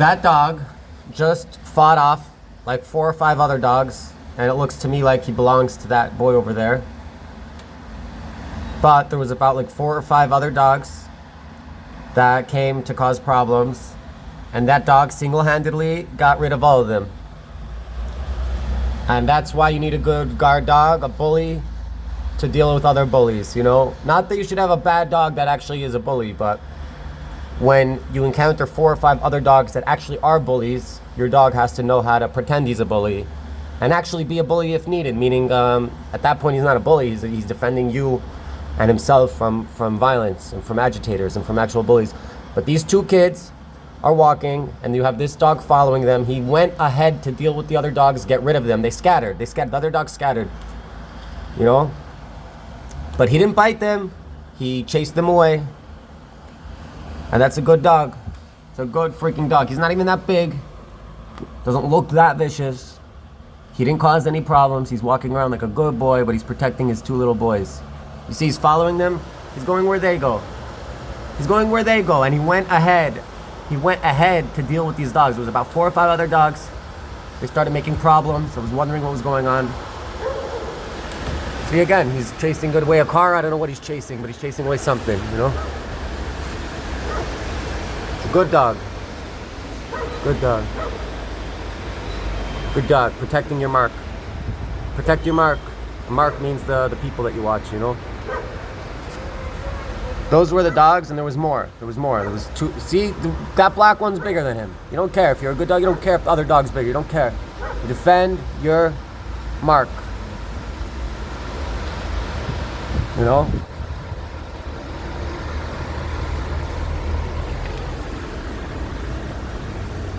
That dog just fought off like 4 or 5 other dogs, and it looks to me like he belongs to that boy over there. But there was about like 4 or 5 other dogs that came to cause problems, and that dog single-handedly got rid of all of them. And that's why you need a good guard dog, a bully, to deal with other bullies, you know? Not that you should have a bad dog that actually is a bully, but when you encounter 4 or 5 other dogs that actually are bullies, your dog has to know how to pretend he's a bully and actually be a bully if needed, meaning at that point he's not a bully, he's defending you and himself from violence and from agitators and from actual bullies. But these 2 kids are walking, and you have this dog following them. He went ahead to deal with the other dogs, get rid of them. They scattered. The other dogs scattered, you know? But he didn't bite them. He chased them away. And that's a good dog. It's a good freaking dog. He's not even that big. Doesn't look that vicious. He didn't cause any problems. He's walking around like a good boy, but he's protecting his 2 little boys. You see, he's following them. He's going where they go. He's going where they go, and he went ahead. He went ahead to deal with these dogs. There was about 4 or 5 other dogs. They started making problems. I was wondering what was going on. See, again, he's chasing away a car. I don't know what he's chasing, but he's chasing away something, you know? It's a good dog. Good dog. Good dog. Protecting your mark. Protect your mark. A mark means the people that you watch, you know? Those were the dogs, and there was more. There was 2. See, that black one's bigger than him. You don't care. If you're a good dog, you don't care if the other dog's bigger. You don't care. You defend your mark. You know?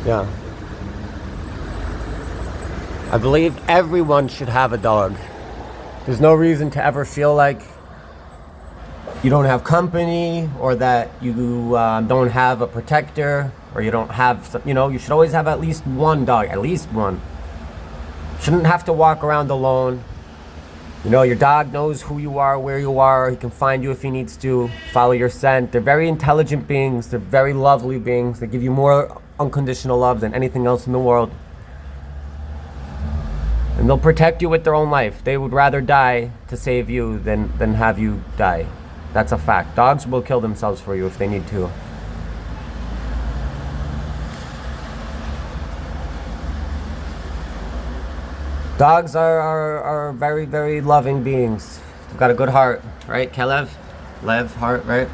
Yeah. I believe everyone should have a dog. There's no reason to ever feel like you don't have company, or that you don't have a protector, or you don't have, you know, you should always have at least one dog, at least one. Shouldn't have to walk around alone. You know, your dog knows who you are, where you are. He can find you if he needs to, follow your scent. They're very intelligent beings. They're very lovely beings. They give you more unconditional love than anything else in the world. And they'll protect you with their own life. They would rather die to save you than have you die. That's a fact. Dogs will kill themselves for you if they need to. Dogs are very, very loving beings. They've got a good heart, right? Kelev? Lev, heart, right?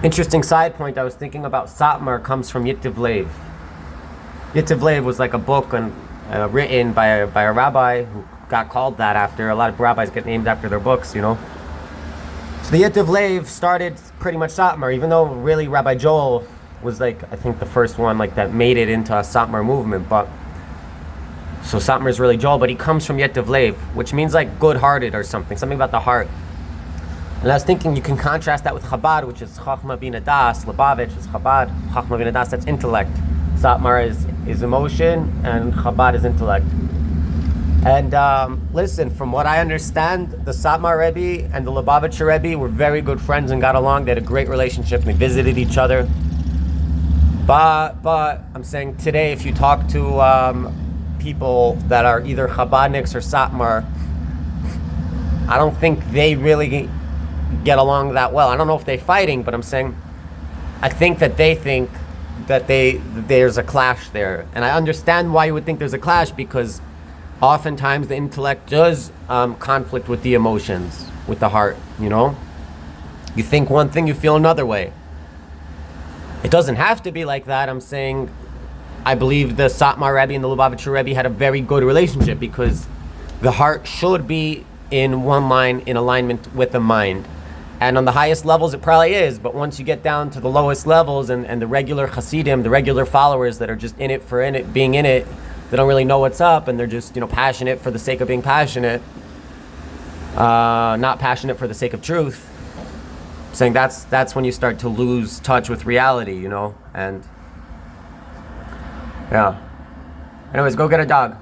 Interesting side point, I was thinking about Satmar comes from Yitiv Lev. Yitiv Lev was like a book written by a rabbi who got called that after. A lot of rabbis get named after their books, you know? So the Yitiv Lev started pretty much Satmar, even though really Rabbi Joel was like, I think the first one like that made it into a Satmar movement. But so Satmar is really Joel, but he comes from Yitiv Lev, which means like good-hearted or something about the heart. And I was thinking you can contrast that with Chabad, which is Chachma Bina Das. Lubavitch is Chabad. Chachma Bina Das, that's intellect. Satmar is emotion, and Chabad is intellect. And listen, from what I understand, the Satmar Rebbe and the Lubavitcher Rebbe were very good friends and got along. They had a great relationship, and they visited each other. But I'm saying today, if you talk to people that are either Chabadniks or Satmar, I don't think they really get along that well. I don't know if they're fighting, but I'm saying I think that they think that there's a clash there. And I understand why you would think there's a clash, because oftentimes the intellect does conflict with the emotions, with the heart, you know? You think one thing, you feel another way. It doesn't have to be like that. I'm saying I believe the Satmar Rebbe and the Lubavitcher Rebbe had a very good relationship, because the heart should be in one line, in alignment with the mind. And on the highest levels it probably is, but once you get down to the lowest levels and the regular Hasidim, the regular followers that are just in it for being in it, they don't really know what's up, and they're just, you know, passionate for the sake of being passionate, not passionate for the sake of truth. I'm saying that's when you start to lose touch with reality, you know, and yeah. Anyways, go get a dog.